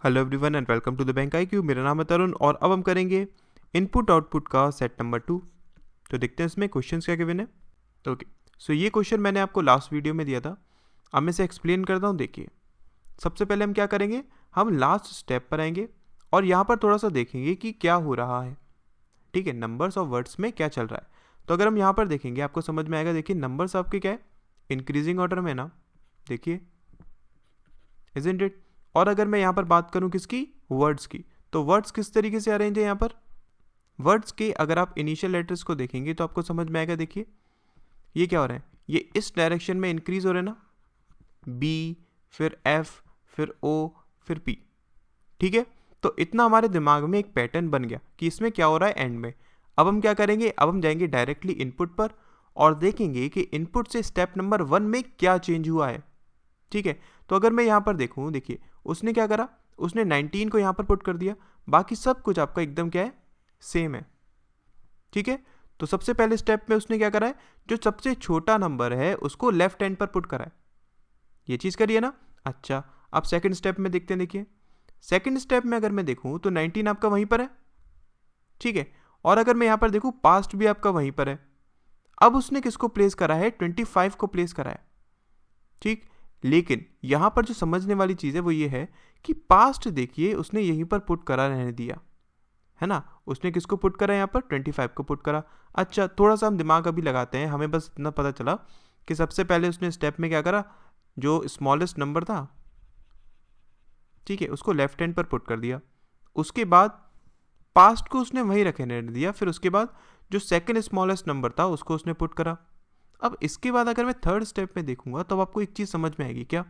Hello everyone and welcome to the bank IQ। मेरा नाम है तरुण और अब हम करेंगे इनपुट आउटपुट का सेट नंबर 2। तो देखते हैं इसमें क्वेश्चंस क्या गिवन है। तो ओके, सो ये क्वेश्चन मैंने आपको लास्ट वीडियो में दिया था। अब मैं इसे एक्सप्लेन करता हूँ। देखिए, सबसे पहले हम क्या करेंगे, हम लास्ट स्टेप पर आएंगे और यहाँ पर थोड़ा सा देखेंगे कि क्या हो रहा है। ठीक है, नंबर्स और वर्ड्स में क्या चल रहा है। तो अगर हम यहाँ पर देखेंगे आपको समझ में आएगा। देखिए, नंबर्स आपके क्या है, इंक्रीजिंग ऑर्डर में ना, देखिए इजंट इट। और अगर मैं यहाँ पर बात करूँ किसकी, वर्ड्स की, तो वर्ड्स किस तरीके से अरेंज है यहाँ पर। वर्ड्स के अगर आप इनिशियल लेटर्स को देखेंगे तो आपको समझ में आएगा। देखिए ये क्या हो रहा है, ये इस डायरेक्शन में इंक्रीज हो रहे हैं ना, बी, फिर एफ, फिर ओ, फिर पी। ठीक है, तो इतना हमारे दिमाग में एक पैटर्न बन गया कि इसमें क्या हो रहा है एंड में। अब हम क्या करेंगे, अब हम जाएंगे डायरेक्टली इनपुट पर और देखेंगे कि इनपुट से स्टेप नंबर 1 में क्या चेंज हुआ है। ठीक है, तो अगर मैं यहाँ पर देखूँ, देखिए उसने क्या करा, उसने 19 को यहाँ पर पुट कर दिया। बाकी सब कुछ आपका एकदम क्या है, सेम है। ठीक है, तो सबसे पहले स्टेप में उसने क्या करा है, जो सबसे छोटा नंबर है उसको लेफ्ट हैंड पर पुट करा है। ये चीज़ करिए ना। अच्छा, अब सेकंड स्टेप में देखते हैं। देखिए सेकंड स्टेप में अगर मैं देखूँ तो 19 आपका वहीं पर है। ठीक है, और अगर मैं यहाँ पर देखूँ पास्ट भी आपका वहीं पर है। अब उसने किसको प्लेस करा है, 25 को प्लेस करा है। ठीक, लेकिन यहां पर जो समझने वाली चीज़ है वो ये है कि पास्ट देखिए उसने यहीं पर पुट करा रहने दिया है ना। उसने किसको पुट करा, यहाँ पर 25 को पुट करा। अच्छा, थोड़ा सा हम दिमाग अभी लगाते हैं। हमें बस इतना पता चला कि सबसे पहले उसने स्टेप में क्या करा, जो स्मॉलेस्ट नंबर था, ठीक है, उसको लेफ्ट हैंड पर पुट कर दिया। उसके बाद पास्ट को उसने वहीं रखने दिया। फिर उसके बाद जो सेकंड स्मॉलेस्ट नंबर था उसको उसने पुट करा। अब इसके बाद अगर मैं थर्ड स्टेप में देखूंगा तो आपको एक चीज़ समझ में आएगी। क्या,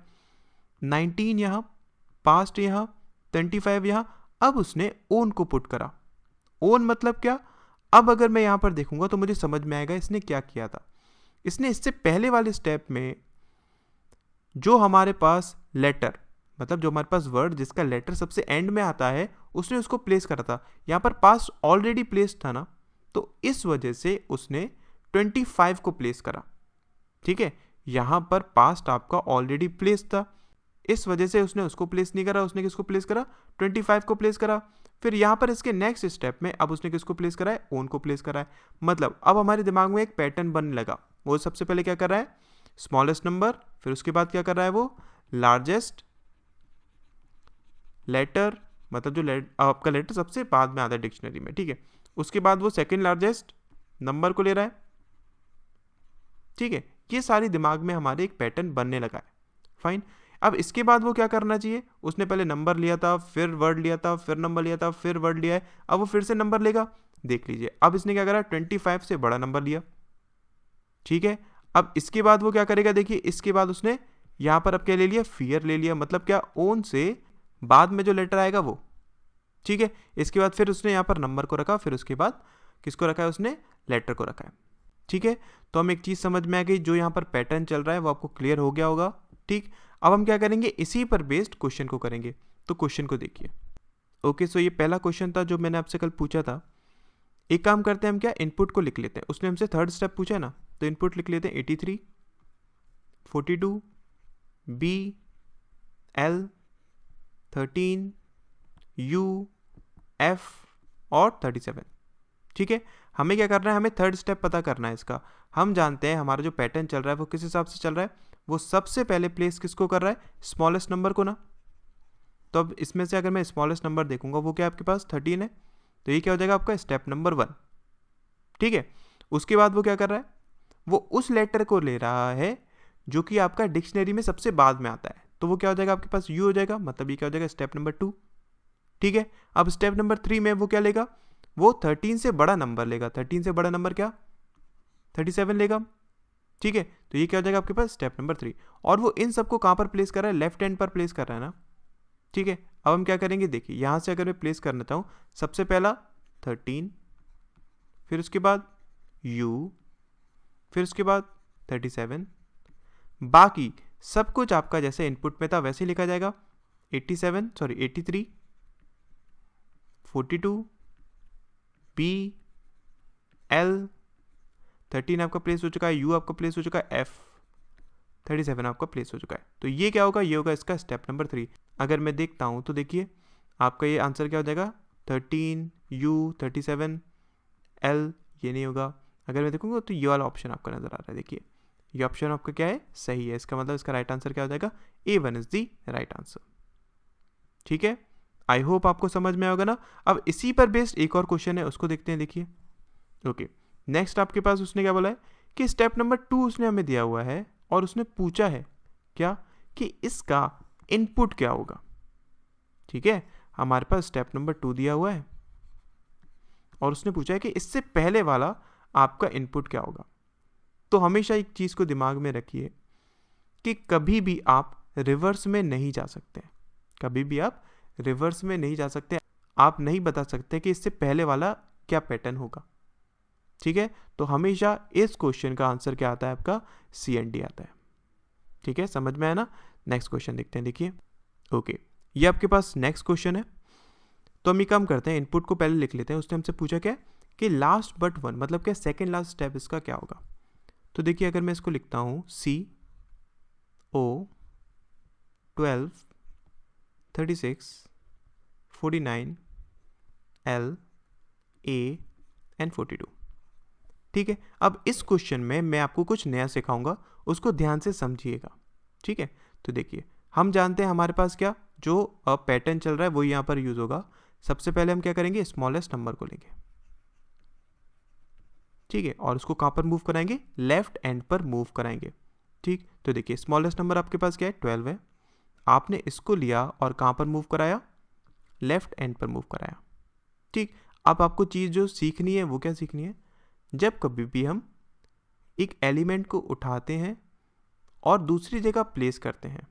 19 यहाँ, पास्ट यहाँ, 25 यहाँ। अब उसने ओन को पुट करा। ओन मतलब क्या, अब अगर मैं यहाँ पर देखूंगा तो मुझे समझ में आएगा इसने क्या किया था। इसने इससे पहले वाले स्टेप में जो हमारे पास लेटर, मतलब जो हमारे पास वर्ड जिसका लेटर सबसे एंड में आता है, उसने उसको प्लेस करा था। यहाँ पर पास्ट ऑलरेडी प्लेस था ना, तो इस वजह से उसने 25 को प्लेस करा। ठीक है, यहां पर पास्ट आपका ऑलरेडी प्लेस था, इस वजह से उसने उसको प्लेस नहीं करा। उसने किसको प्लेस करा, 25 को प्लेस करा। फिर यहां पर इसके नेक्स्ट स्टेप में अब उसने किसको प्लेस करा है, ओन को प्लेस करा है। मतलब अब हमारे दिमाग में एक पैटर्न बनने लगा। वो सबसे पहले क्या कर रहा है, स्मॉलेस्ट नंबर, फिर उसके बाद क्या कर रहा है वो, लार्जेस्ट लेटर, मतलब जो आपका लेटर सबसे बाद में आता है डिक्शनरी में। ठीक है, उसके बाद वो सेकेंड लार्जेस्ट नंबर को ले रहा है। ठीक है, ये सारी दिमाग में हमारे एक पैटर्न बनने लगा है। फाइन, अब इसके बाद वो क्या करना चाहिए, उसने पहले नंबर लिया था, फिर वर्ड लिया था, फिर नंबर लिया था, फिर वर्ड लिया है। अब वो फिर से नंबर लेगा। देख लीजिए, अब इसने क्या करा, 25 से बड़ा नंबर लिया। ठीक है, अब इसके बाद वो क्या करेगा, देखिए इसके बाद उसने यहां पर अब क्या ले लिया, फियर ले लिया। मतलब क्या, ओन से बाद में जो लेटर आएगा वो। ठीक है, इसके बाद फिर उसने यहाँ पर नंबर को रखा, फिर उसके बाद किसको रखा है, उसने लेटर को रखा है। ठीक है, तो हम एक चीज़ समझ में आ गई, जो यहाँ पर पैटर्न चल रहा है वो आपको क्लियर हो गया होगा। ठीक, अब हम क्या करेंगे, इसी पर बेस्ड क्वेश्चन को करेंगे। तो क्वेश्चन को देखिए। ओके, सो ये पहला क्वेश्चन था जो मैंने आपसे कल पूछा था। एक काम करते हैं, हम क्या इनपुट को लिख लेते हैं। उसने हमसे थर्ड स्टेप पूछा है ना, तो इनपुट लिख लेते हैं 83, 42, बी, एल, 13, यू, एफ और 37। ठीक है, हमें क्या करना है, हमें थर्ड स्टेप पता करना है इसका। हम जानते हैं हमारा जो पैटर्न चल रहा है वो किस हिसाब से चल रहा है। वो सबसे पहले प्लेस किसको कर रहा है, स्मॉलेस्ट नंबर को ना। तो अब इसमें से अगर मैं स्मॉलेस्ट नंबर देखूंगा वो क्या आपके पास 13 है, तो ये क्या हो जाएगा आपका स्टेप नंबर 1। ठीक है, उसके बाद वो क्या कर रहा है, वो उस लेटर को ले रहा है जो कि आपका डिक्शनरी में सबसे बाद में आता है। तो वो क्या हो जाएगा आपके पास, यू हो जाएगा। मतलब ये क्या हो जाएगा, स्टेप नंबर 2। ठीक है, अब स्टेप नंबर 3 में वो क्या लेगा, वो 13 से बड़ा नंबर लेगा। 13 से बड़ा नंबर क्या, 37 लेगा। ठीक है, तो ये क्या हो जाएगा आपके पास, स्टेप नंबर 3। और वो इन सबको कहाँ पर प्लेस कर रहा है, लेफ्ट हैंड पर प्लेस कर रहा है ना। ठीक है, अब हम क्या करेंगे, देखिए यहाँ से अगर मैं प्लेस करना चाहूँ, सबसे पहला 13, फिर उसके बाद यू, फिर उसके बाद 37। बाकी सब कुछ आपका जैसे इनपुट में था वैसे ही लिखा जाएगा। 83, 42, बी, एल, 13 आपका प्लेस हो चुका है, यू आपका प्लेस हो चुका है, एफ 37 आपका प्लेस हो चुका है। तो ये क्या होगा, ये होगा इसका स्टेप नंबर 3। अगर मैं देखता हूँ तो देखिए आपका ये आंसर क्या हो जाएगा 13, U 37, L ये नहीं होगा। अगर मैं देखूँगा तो ये वाला ऑप्शन आपका नज़र आ रहा है, देखिए ये ऑप्शन आपका क्या है, सही है। इसका मतलब इसका राइट आंसर क्या हो जाएगा, A1 is the right answer. ठीक है, आई होप आपको समझ में आएगा ना। अब इसी पर बेस्ड एक और क्वेश्चन है, उसको देखते हैं। देखिए ओके, नेक्स्ट आपके पास उसने क्या बोला है कि स्टेप नंबर 2 उसने हमें दिया हुआ है और उसने पूछा है क्या कि इसका इनपुट क्या होगा। ठीक है, हमारे पास स्टेप नंबर 2 दिया हुआ है और उसने पूछा है कि इससे पहले वाला आपका इनपुट क्या होगा। तो हमेशा एक चीज़ को दिमाग में रखिए कि कभी भी आप रिवर्स में नहीं जा सकते, कभी भी आप रिवर्स में नहीं जा सकते। आप नहीं बता सकते कि इससे पहले वाला क्या पैटर्न होगा। ठीक है, तो हमेशा इस क्वेश्चन का आंसर क्या आता है, आपका CND आता है। ठीक है, समझ में आया ना। नेक्स्ट क्वेश्चन देखते हैं। देखिए ओके, ये आपके पास नेक्स्ट क्वेश्चन है। तो हम ये काम करते हैं, इनपुट को पहले लिख लेते हैं। उसने हमसे पूछा क्या कि लास्ट बट वन, मतलब क्या सेकेंड लास्ट स्टेप इसका क्या होगा। तो देखिए अगर मैं इसको लिखता हूँ CO 12 36 49 L A and 42। ठीक है, अब इस क्वेश्चन में मैं आपको कुछ नया सिखाऊंगा, उसको ध्यान से समझिएगा। ठीक है, तो देखिए हम जानते हैं हमारे पास क्या जो पैटर्न चल रहा है वो यहाँ पर यूज होगा। सबसे पहले हम क्या करेंगे, स्मॉलेस्ट नंबर को लेंगे। ठीक है, और उसको कहाँ पर मूव कराएंगे, लेफ्ट एंड पर मूव कराएंगे। ठीक, तो देखिए स्मॉलेस्ट नंबर आपके पास क्या है, 12 है। आपने इसको लिया और कहाँ पर मूव कराया, लेफ्ट एंड पर मूव कराया। ठीक, अब आपको चीज़ जो सीखनी है वो क्या सीखनी है, जब कभी भी हम एक एलिमेंट को उठाते हैं और दूसरी जगह प्लेस करते हैं।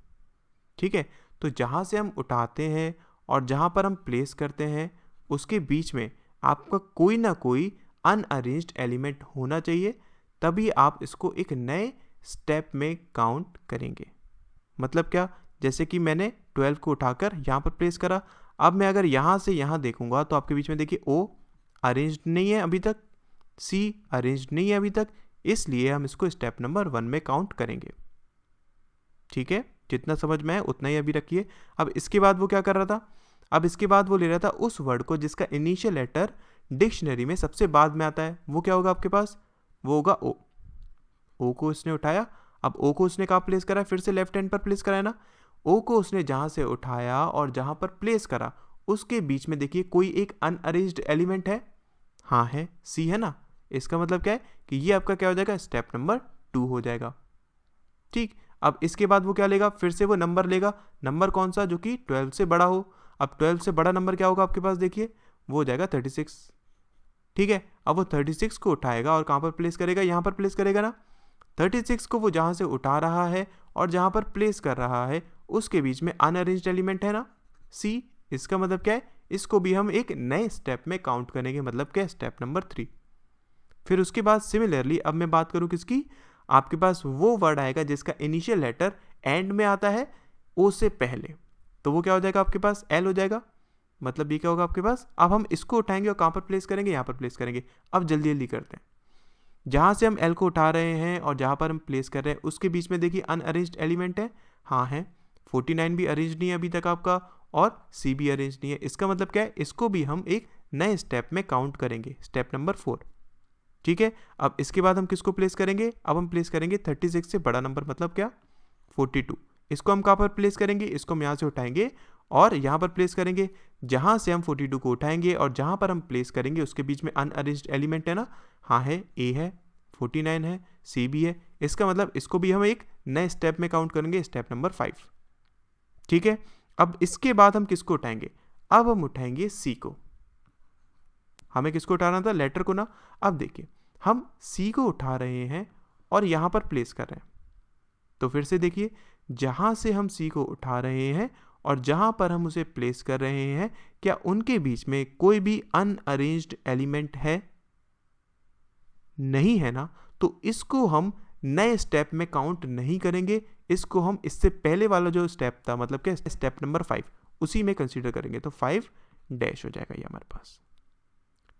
ठीक है, तो जहाँ से हम उठाते हैं और जहाँ पर हम प्लेस करते हैं उसके बीच में आपका कोई ना कोई अनअरेंज्ड एलिमेंट होना चाहिए, तभी आप इसको एक नए स्टेप में काउंट करेंगे। मतलब क्या, जैसे कि मैंने 12 को उठाकर यहाँ पर प्लेस करा। अब मैं अगर यहाँ से यहाँ देखूंगा तो आपके बीच में देखिए O अरेंज्ड नहीं है अभी तक, C अरेंज्ड नहीं है अभी तक, इसलिए हम इसको स्टेप नंबर 1 में काउंट करेंगे। ठीक है, जितना समझ में है उतना ही अभी रखिए। अब इसके बाद वो क्या कर रहा था, अब इसके बाद वो ले रहा था उस वर्ड को जिसका इनिशियल लेटर डिक्शनरी में सबसे बाद में आता है। वो क्या होगा आपके पास, वो होगा O। O को उसने उठाया, अब O को उसने कहाँ प्लेस करा, फिर से लेफ्ट हैंड पर प्लेस करा है ना। O को उसने जहाँ से उठाया और जहाँ पर प्लेस करा उसके बीच में देखिए कोई एक अनअरेंज्ड एलिमेंट है, हाँ है, C है ना। इसका मतलब क्या है कि ये आपका क्या हो जाएगा, स्टेप नंबर 2 हो जाएगा। ठीक, अब इसके बाद वो क्या लेगा, फिर से वो नंबर लेगा। नंबर कौन सा, जो कि 12 से बड़ा हो। अब 12 से बड़ा नंबर क्या होगा आपके पास, देखिए वो हो जाएगा 36। ठीक है, अब वो 36 को उठाएगा और कहाँ पर प्लेस करेगा, यहाँ पर प्लेस करेगा ना। 36 को वो जहाँ से उठा रहा है और जहाँ पर प्लेस कर रहा है उसके बीच में अनअरेंज्ड एलिमेंट है ना, C। इसका मतलब क्या है, इसको भी हम एक नए स्टेप में काउंट करेंगे, मतलब क्या, स्टेप नंबर 3। फिर उसके बाद सिमिलरली अब मैं बात करूँ किसकी, आपके पास वो वर्ड आएगा जिसका इनिशियल लेटर एंड में आता है O से पहले, तो वो क्या हो जाएगा आपके पास, L हो जाएगा। मतलब ये क्या होगा आपके पास, अब हम इसको उठाएंगे और कहाँ पर प्लेस करेंगे, यहाँ पर प्लेस करेंगे। अब जल्दी जल्दी करते हैं, जहाँ से हम L को उठा रहे हैं और जहाँ पर हम प्लेस कर रहे हैं उसके बीच में देखिए अनअरेंज्ड एलिमेंट है, हाँ है। 49 भी अरेंज नहीं है अभी तक आपका और C भी अरेंज नहीं है। इसका मतलब क्या है, इसको भी हम एक नए स्टेप में काउंट करेंगे, स्टेप नंबर 4। ठीक है, अब इसके बाद हम किसको प्लेस करेंगे, अब हम प्लेस करेंगे 36 से बड़ा नंबर, मतलब क्या, 42। इसको हम कहाँ पर प्लेस करेंगे, इसको हम यहाँ से उठाएंगे और यहाँ पर प्लेस करेंगे। जहाँ से हम 42 को उठाएंगे और जहाँ पर हम प्लेस करेंगे उसके बीच में अनअरेंज्ड एलिमेंट है ना, हाँ है, A है, 49 है, C भी है। इसका मतलब इसको भी हम एक नए स्टेप में काउंट करेंगे, स्टेप नंबर 5। ठीक है, अब इसके बाद हम किसको उठाएंगे, अब हम उठाएंगे C को। हमें किसको उठाना था, लेटर को ना। अब देखिए हम C को उठा रहे हैं और यहाँ पर प्लेस कर रहे हैं, तो फिर से देखिए जहाँ से हम C को उठा रहे हैं और जहाँ पर हम उसे प्लेस कर रहे हैं, क्या उनके बीच में कोई भी अनअरेंज्ड एलिमेंट है, नहीं है ना। तो इसको हम नए स्टेप में काउंट नहीं करेंगे, इसको हम इससे पहले वाला जो स्टेप था, मतलब क्या, स्टेप नंबर 5, उसी में कंसीडर करेंगे। तो 5 डैश हो जाएगा ये हमारे पास।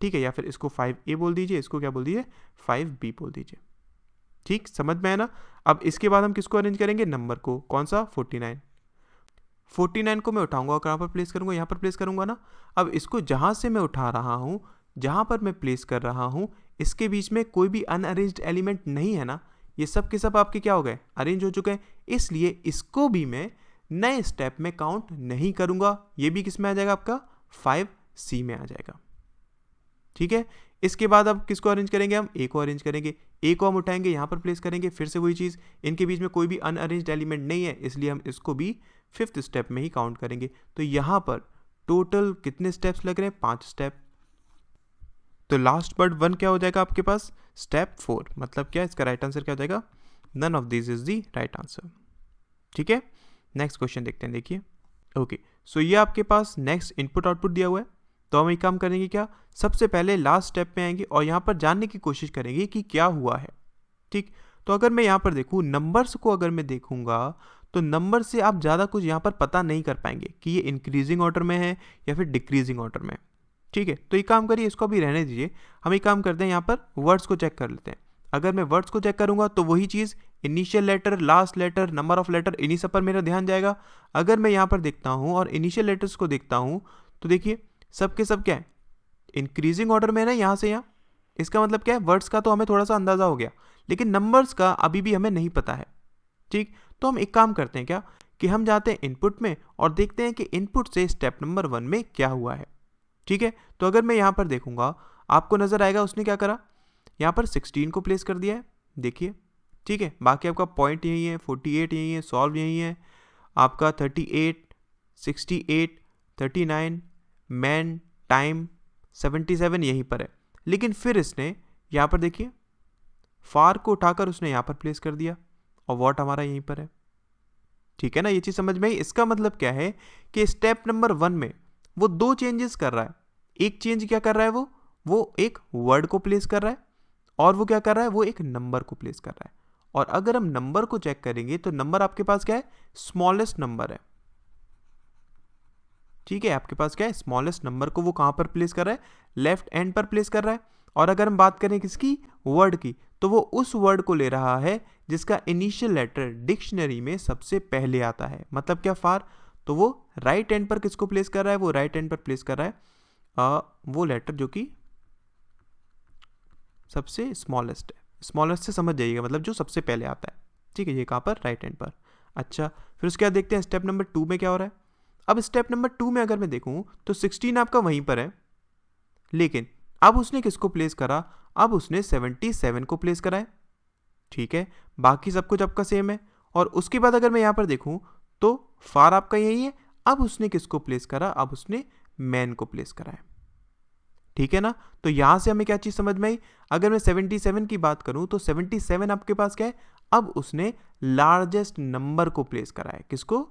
ठीक है, या फिर इसको 5A बोल दीजिए, इसको क्या बोल दीजिए, 5B बोल दीजिए। ठीक, समझ में है ना। अब इसके बाद हम किसको अरेंज करेंगे, नंबर को, कौन सा, 49। 49 को मैं उठाऊंगा और कहाँ पर प्लेस करूंगा, यहाँ पर प्लेस करूंगा ना। अब इसको जहाँ से मैं उठा रहा हूँ, जहाँ पर मैं प्लेस कर रहा हूँ, इसके बीच में कोई भी अनअरेंज्ड एलिमेंट नहीं है ना, ये सब के सब आपके क्या हो गए, अरेंज हो चुके हैं। इसलिए इसको भी मैं नए स्टेप में काउंट नहीं करूंगा। ये भी किस में आ जाएगा, आपका 5C में आ जाएगा। ठीक है, इसके बाद अब किसको अरेंज करेंगे, हम ए को अरेंज करेंगे। ए को हम उठाएंगे, यहाँ पर प्लेस करेंगे, फिर से वही चीज़, इनके बीच में कोई भी अनअरेंज्ड एलिमेंट नहीं है, इसलिए हम इसको भी 5th स्टेप में ही काउंट करेंगे। तो यहाँ पर टोटल कितने स्टेप्स लग रहे हैं, 5 स्टेप। तो लास्ट बट 1 क्या हो जाएगा आपके पास, स्टेप 4। मतलब क्या, इसका राइट आंसर क्या हो जाएगा, none of this is the right answer. ठीक है, नेक्स्ट क्वेश्चन देखते हैं। देखिए, ओके, सो ये आपके पास नेक्स्ट इनपुट आउटपुट दिया हुआ है। तो हम एक काम करेंगे, क्या, सबसे पहले लास्ट स्टेप में आएंगे और यहाँ पर जानने की कोशिश करेंगे कि क्या हुआ है। ठीक, तो अगर मैं यहाँ पर देखूँ नंबर्स को, अगर मैं देखूँगा तो नंबर से आप ज़्यादा कुछ यहाँ पर पता नहीं कर पाएंगे कि ये इंक्रीजिंग ऑर्डर में है या फिर डिक्रीजिंग ऑर्डर में। ठीक है, तो एक काम करिए, इसको अभी रहने दीजिए। हम एक काम करते हैं, यहाँ पर वर्ड्स को चेक कर लेते हैं। अगर मैं वर्ड्स को चेक करूँगा तो वही चीज़, initial letter, last letter, number of letter, इन्हीं सब पर मेरा ध्यान जाएगा। अगर मैं यहाँ पर देखता हूँ और इनिशियल लेटर्स को देखता हूँ तो देखिए सब के सब क्या है, इंक्रीजिंग ऑर्डर में है ना, यहाँ से यहाँ। इसका मतलब क्या है, वर्ड्स का तो हमें थोड़ा सा अंदाजा हो गया, लेकिन नंबर्स का अभी भी हमें नहीं पता है। ठीक, तो हम एक काम करते हैं क्या, कि हम जाते हैं इनपुट में और देखते हैं कि इनपुट से स्टेप नंबर 1 में क्या हुआ है। ठीक है, तो अगर मैं यहाँ पर देखूंगा, आपको नजर आएगा उसने क्या करा, यहाँ पर 16 को प्लेस कर दिया है। देखिए, ठीक है, बाकी आपका पॉइंट यही है, 48 यही है, सॉल्व यही है, आपका 38, 68, 39, मैन, टाइम, 77 यहीं पर है। लेकिन फिर इसने यहाँ पर देखिए फार को उठाकर उसने यहाँ पर प्लेस कर दिया और वॉट हमारा यहीं पर है। ठीक है ना, ये चीज़ समझ में आई। इसका मतलब क्या है कि स्टेप नंबर 1 में वो 2 चेंजेस कर रहा है। एक चेंज क्या कर रहा है, वो एक वर्ड को प्लेस कर रहा है, और वो क्या कर रहा है, वो एक नंबर को प्लेस कर रहा है। और अगर हम नंबर को चेक करेंगे तो नंबर आपके पास क्या है, स्मॉलेस्ट नंबर है। ठीक है, आपके पास क्या है, स्मॉलेस्ट नंबर को वो कहां पर प्लेस कर रहा है, लेफ्ट एंड पर प्लेस कर रहा है। और अगर हम बात करें किसकी, वर्ड की, तो वो उस वर्ड को ले रहा है जिसका इनिशियल लेटर डिक्शनरी में सबसे पहले आता है। मतलब क्या, फार, तो वो राइट एंड पर किसको प्लेस कर रहा है, वो राइट एंड पर प्लेस कर रहा है वो लेटर जो कि सबसे स्मॉलेस्ट है। स्मॉलेस्ट से समझ जाइएगा, मतलब जो सबसे पहले आता है। ठीक है, ये कहाँ पर, राइट हैंड पर। अच्छा, फिर उसके बाद देखते हैं स्टेप नंबर 2 में क्या हो रहा है। अब स्टेप नंबर 2 में अगर मैं देखूँ तो 16 आपका वहीं पर है, लेकिन अब उसने किसको प्लेस करा, अब उसने 77 को प्लेस करा है। ठीक है, बाकी सब कुछ आपका सेम है। और उसके बाद अगर मैं यहाँ पर देखूँ तो फार आपका यही है, अब उसने किसको प्लेस करा, अब उसने मैन को प्लेस करा है। ठीक है ना, तो यहां से हमें क्या चीज समझ में आई, अगर मैं 77 की बात करूं तो 77 आपके पास क्या है, अब उसने लार्जेस्ट नंबर को प्लेस करा है। किसको,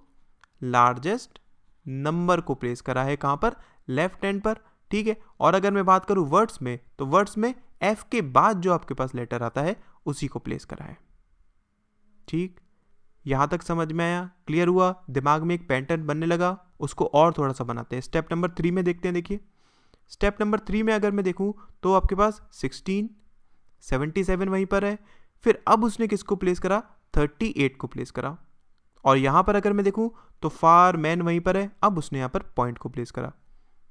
लार्जेस्ट नंबर को प्लेस करा है, कहां पर, लेफ्ट हैंड पर। ठीक है, और अगर मैं बात करूं वर्ड्स में, तो वर्ड्स में एफ के बाद जो आपके पास लेटर आता है उसी को प्लेस करा है। ठीक, यहां तक समझ में आया, क्लियर हुआ, दिमाग में एक पैटर्न बनने लगा। उसको और थोड़ा सा बनाते हैं, स्टेप नंबर 3 में देखते हैं। देखिए, स्टेप नंबर 3 में अगर मैं देखूं तो आपके पास 16, 77 वहीं पर है। फिर अब उसने किसको प्लेस करा, 38 को प्लेस करा। और यहां पर अगर मैं देखूं तो फार, मैन वहीं पर है, अब उसने यहां पर पॉइंट को प्लेस करा।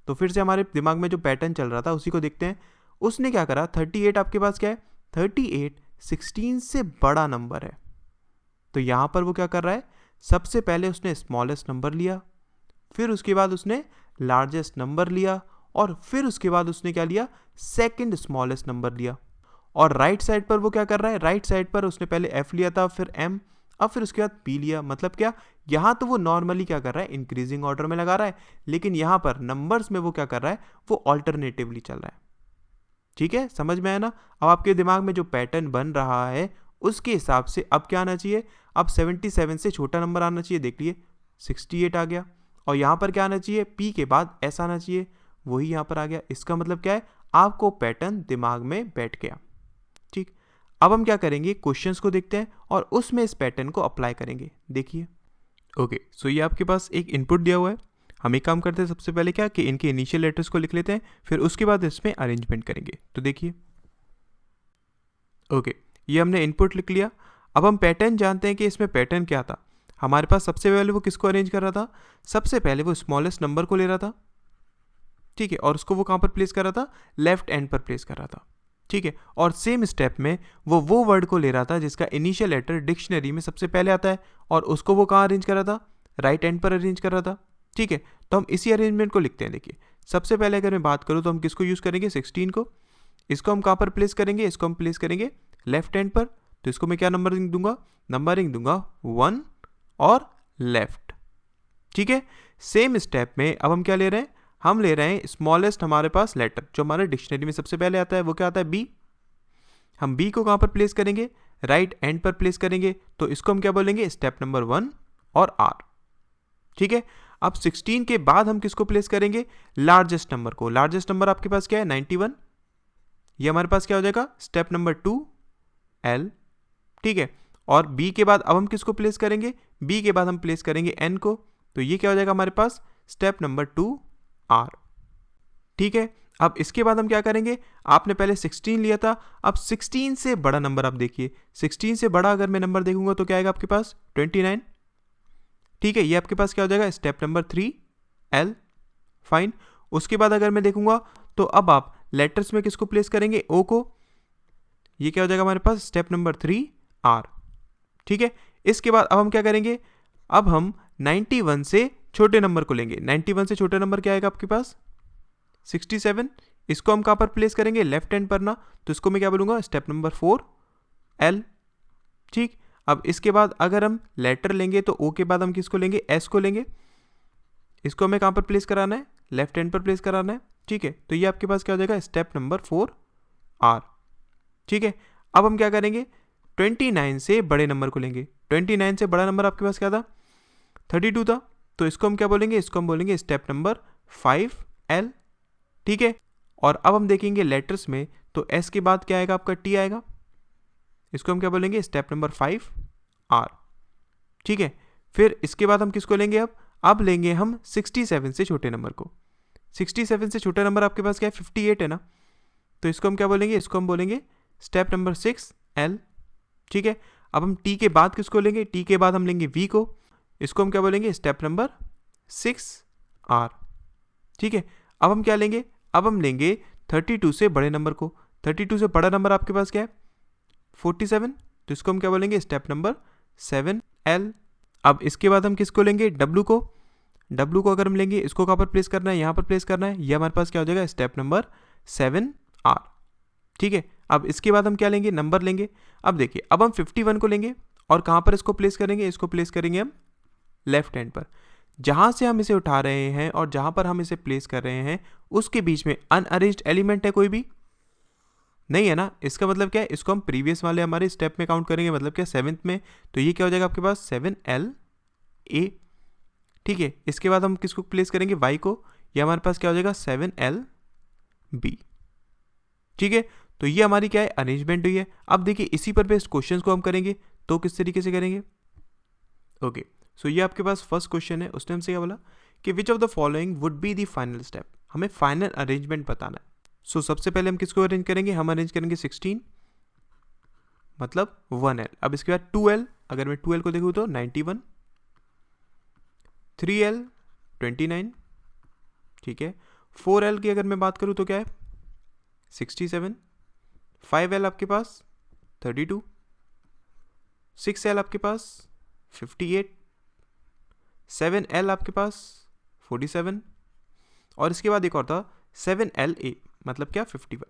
तो फिर से हमारे दिमाग में जो पैटर्न चल रहा था उसी को देखते हैं। उसने क्या करा, 38 आपके पास क्या है, 38 16 से बड़ा नंबर है। तो यहां पर वो क्या कर रहा है, सबसे पहले उसने स्मॉलेस्ट नंबर लिया, फिर उसके बाद उसने लार्जेस्ट नंबर लिया, और फिर उसके बाद उसने क्या लिया, सेकंड स्मॉलेस्ट नंबर लिया। और राइट साइड पर वो क्या कर रहा है, राइट साइड पर उसने पहले एफ लिया था, फिर एम, अब फिर उसके बाद पी लिया। मतलब क्या, यहां तो वो नॉर्मली क्या कर रहा है, इंक्रीजिंग ऑर्डर में लगा रहा है, लेकिन यहां पर नंबर्स में वो क्या कर रहा है, वो ऑल्टरनेटिवली चल रहा है। ठीक है, समझ में आया ना। अब आपके दिमाग में जो पैटर्न बन रहा है उसके हिसाब से अब क्या आना चाहिए, अब 77 से छोटा नंबर आना चाहिए। देख लिए 68 आ गया, और यहां पर क्या आना चाहिए, पी के बाद एस आना चाहिए, वही यहां पर आ गया। इसका मतलब क्या है, आपको पैटर्न दिमाग में बैठ गया। ठीक, अब हम क्या करेंगे, क्वेश्चंस को देखते हैं और उसमें इस पैटर्न को अप्लाई करेंगे। देखिए, ओके, सो ये आपके पास एक इनपुट दिया हुआ है। हम एक काम करते हैं, सबसे पहले क्या कि इनके इनिशियल लेटर्स को लिख लेते हैं, फिर उसके बाद इसमें अरेंजमेंट करेंगे। तो देखिए, ओके, ये हमने इनपुट लिख लिया। अब हम पैटर्न जानते हैं कि इसमें पैटर्न क्या था। हमारे पास सबसे पहले वो किसको अरेंज कर रहा था, सबसे पहले वो स्मॉलेस्ट नंबर को ले रहा था, ठीक है, और उसको वो कहाँ पर प्लेस कर रहा था, लेफ्ट एंड पर प्लेस कर रहा था, ठीक है। और सेम स्टेप में वो वर्ड को ले रहा था जिसका इनिशियल लेटर डिक्शनरी में सबसे पहले आता है, और उसको वो कहाँ अरेंज कर रहा था, राइट एंड पर अरेंज कर रहा था, ठीक है। तो हम इसी अरेंजमेंट को लिखते हैं। देखिए सबसे पहले अगर मैं बात करूँ तो हम किसको यूज़ करेंगे, 16 को। इसको हम कहाँ पर प्लेस करेंगे, इसको हम प्लेस करेंगे लेफ्ट हैंड पर। तो इसको मैं क्या नंबरिंग दूंगा, नंबरिंग दूंगा 1 और लेफ्ट, ठीक है। सेम स्टेप में अब हम क्या ले रहे हैं, हम ले रहे हैं स्मॉलेस्ट हमारे पास लेटर जो हमारे डिक्शनरी में सबसे पहले आता है, वो क्या आता है, बी। हम बी को कहाँ पर प्लेस करेंगे, राइट एंड पर प्लेस करेंगे। तो इसको हम क्या बोलेंगे, स्टेप नंबर 1 और आर, ठीक है। अब 16 के बाद हम किसको प्लेस करेंगे, लार्जेस्ट नंबर को। लार्जेस्ट नंबर आपके पास क्या है, 91। ये हमारे पास क्या हो जाएगा, स्टेप नंबर 2 एल, ठीक है। और बी के बाद अब हम किसको प्लेस करेंगे, बी के बाद हम प्लेस करेंगे एन को। तो ये क्या हो जाएगा हमारे पास, स्टेप नंबर 2 आर, ठीक है। अब इसके बाद हम क्या करेंगे, आपने पहले 16 लिया था, अब 16 से बड़ा नंबर आप देखिए, 16 से बड़ा अगर मैं नंबर देखूंगा तो क्या आएगा आपके पास, 29, ठीक है। ये आपके पास क्या हो जाएगा, स्टेप नंबर 3 एल, फाइन। उसके बाद अगर मैं देखूंगा तो अब आप लेटर्स में किसको प्लेस करेंगे, ओ को। ये क्या हो जाएगा हमारे पास, स्टेप नंबर 3 आर, ठीक है। इसके बाद अब हम क्या करेंगे, अब हम 91 से छोटे नंबर को लेंगे। 91 से छोटे नंबर क्या आएगा आपके पास, 67। इसको हम कहाँ पर प्लेस करेंगे, लेफ्ट हैंड पर ना। तो इसको मैं क्या बोलूँगा, स्टेप नंबर 4 एल, ठीक। अब इसके बाद अगर हम लेटर लेंगे तो ओ के बाद हम किसको लेंगे, एस को लेंगे। इसको हमें कहाँ पर प्लेस कराना है, लेफ्ट हैंड पर प्लेस कराना है, ठीक है। तो ये आपके पास क्या हो जाएगा, स्टेप नंबर 4 आर, ठीक है। अब हम क्या करेंगे, 29 से बड़े नंबर को लेंगे। 29 से बड़ा नंबर आपके पास क्या था, 32 था। तो इसको हम क्या बोलेंगे, इसको हम बोलेंगे स्टेप नंबर 5 एल, ठीक है। और अब हम देखेंगे लेटर्स में तो एस के बाद क्या आएगा आपका, टी आएगा। इसको हम क्या बोलेंगे, स्टेप नंबर 5 आर, ठीक है। फिर इसके बाद हम किसको लेंगे, अब लेंगे हम 67 से छोटे नंबर को। 67 से छोटा नंबर आपके पास क्या है, 58 है ना। तो इसको हम क्या बोलेंगे, इसको हम बोलेंगे स्टेप नंबर 6 एल, ठीक है। अब हम टी के बाद किसको लेंगे, टी के बाद हम लेंगे वी को। इसको हम क्या बोलेंगे, स्टेप नंबर 6 आर, ठीक है। अब हम क्या लेंगे, अब हम लेंगे 32 से बड़े नंबर को। 32 से बड़ा नंबर आपके पास क्या है, 47। तो इसको हम क्या बोलेंगे, स्टेप नंबर 7 एल। अब इसके बाद हम किसको लेंगे, डब्लू को। डब्लू को अगर हम लेंगे, इसको कहाँ पर प्लेस करना है, यहाँ पर प्लेस करना है। ये हमारे पास क्या हो जाएगा, स्टेप नंबर 7 आर, ठीक है। अब इसके बाद हम क्या लेंगे, नंबर लेंगे। अब देखिए अब हम 51 को लेंगे और कहाँ पर इसको प्लेस करेंगे, इसको प्लेस करेंगे हम लेफ्ट हैंड पर। जहाँ से हम इसे उठा रहे हैं और जहाँ पर हम इसे प्लेस कर रहे हैं उसके बीच में अनअरेंज्ड एलिमेंट है कोई भी नहीं है ना। इसका मतलब क्या है, इसको हम प्रीवियस वाले हमारे स्टेप में काउंट करेंगे, मतलब क्या 7th में। तो ये क्या हो जाएगा आपके पास, 7 एल ए, ठीक है। इसके बाद हम किसको प्लेस करेंगे, वाई को। ये हमारे पास क्या हो जाएगा, 7 एल बी, ठीक है। तो ये हमारी क्या है, अरेंजमेंट हुई है। अब देखिए इसी पर बेस्ड क्वेश्चंस को हम करेंगे, तो किस तरीके से करेंगे, ओके। सो ये आपके पास फर्स्ट क्वेश्चन है, उसने हमसे क्या बोला कि विच of the following would be the final step. हमें फाइनल अरेंजमेंट बताना है। सो सबसे पहले हम किसको अरेंज करेंगे, हम अरेंज करेंगे 16 मतलब 1L। अब इसके बाद 2L, अगर मैं 2L को देखूँ तो 91, 3L 29, ठीक है। 4L की अगर मैं बात करूँ तो क्या है, 67, 5L आपके पास 32, 6L आपके पास 58, 7L आपके पास 47, और इसके बाद एक और था 7LA मतलब क्या, 51,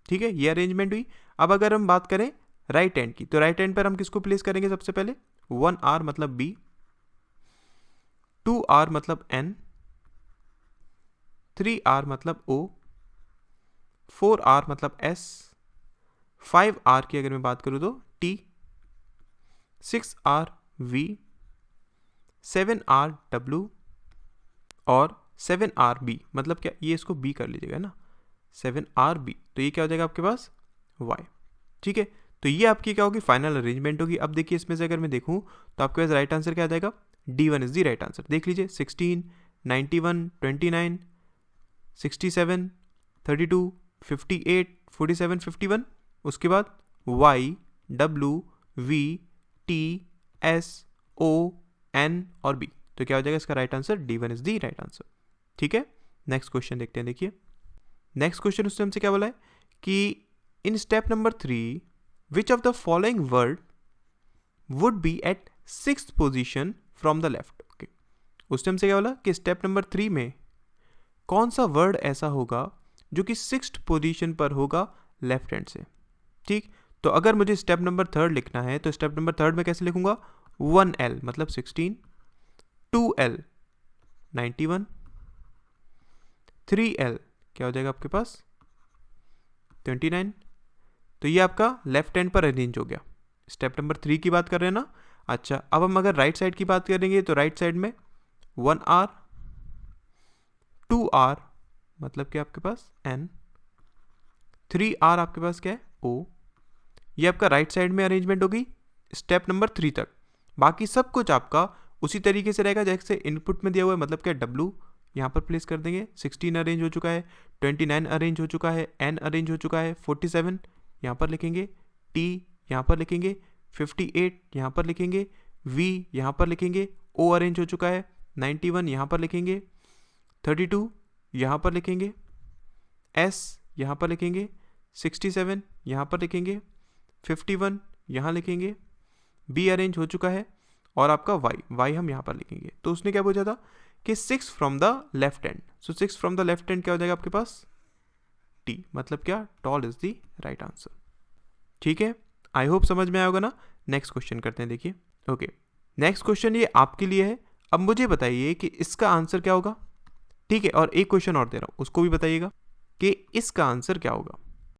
ठीक है। ये अरेंजमेंट हुई। अब अगर हम बात करें राइट हैंड की, तो राइट हैंड पर हम किसको प्लेस करेंगे, सबसे पहले 1R मतलब B, 2R मतलब N, 3R मतलब O, 4R मतलब S, 5R की अगर मैं बात करूँ तो T, 6R V, 7R W और 7R B मतलब क्या, ये इसको B कर लीजिएगा ना, 7R B। तो ये क्या हो जाएगा आपके पास, Y, ठीक है। तो ये आपकी क्या होगी, फाइनल अरेंजमेंट होगी। अब देखिए इसमें से अगर मैं देखूँ तो आपके पास राइट आंसर क्या आ जाएगा, D1 is the right answer. देख लीजिए 16, 91, 29, 67, 32, 58, 47, 51, उसके बाद Y, W, V, T, S O, N और B। तो क्या हो जाएगा इसका right answer? D1 is the right answer. ठीक है, नेक्स्ट क्वेश्चन देखते हैं। देखिए नेक्स्ट क्वेश्चन उसने हमसे क्या बोला है कि in step number 3 which of the following word would be at 6th position from the left. Okay, उसने हमसे क्या बोला कि स्टेप नंबर 3 में कौन सा वर्ड ऐसा होगा जो कि 6th पोजीशन पर होगा लेफ्ट हैंड से। ठीक, तो अगर मुझे स्टेप नंबर 3 लिखना है तो स्टेप नंबर 3 में कैसे लिखूंगा? 1L मतलब 16, 2L 91, 3L क्या हो जाएगा आपके पास? 29। तो ये आपका लेफ्ट हैंड पर अरेंज हो गया। स्टेप नंबर 3 की बात कर रहे हैं ना। अच्छा, अब हम अगर राइट साइड की बात करेंगे तो राइट साइड में 1R, 2R मतलब क्या आपके पास? N, 3R आपके पास क्या है? O। ये आपका राइट साइड में अरेंजमेंट होगी स्टेप नंबर 3 तक। बाकी सब कुछ आपका उसी तरीके से रहेगा जैसे इनपुट में दिया हुआ है। मतलब क्या? W यहाँ पर प्लेस कर देंगे, 16 अरेंज हो चुका है, 29 अरेंज हो चुका है, N अरेंज हो चुका है, 47 यहाँ पर लिखेंगे, T यहाँ पर लिखेंगे, 58 यहाँ पर लिखेंगे, V यहाँ पर लिखेंगे, O अरेंज हो चुका है, 91 यहाँ पर लिखेंगे, 32 यहाँ पर लिखेंगे, S यहाँ पर लिखेंगे, 67 यहाँ पर लिखेंगे, 51 यहाँ लिखेंगे, B अरेंज हो चुका है और आपका Y हम यहाँ पर लिखेंगे। तो उसने क्या पूछा था कि 6 from the left hand. So 6 from the left hand क्या हो जाएगा आपके पास? T मतलब क्या? Tall is the right answer. ठीक है, आई होप समझ में आया होगा ना। नेक्स्ट क्वेश्चन करते हैं। देखिए ओके, नेक्स्ट क्वेश्चन ये आपके लिए है। अब मुझे बताइए कि इसका आंसर क्या होगा। ठीक है, और एक क्वेश्चन और दे रहा हूँ, उसको भी बताइएगा कि इसका आंसर क्या होगा।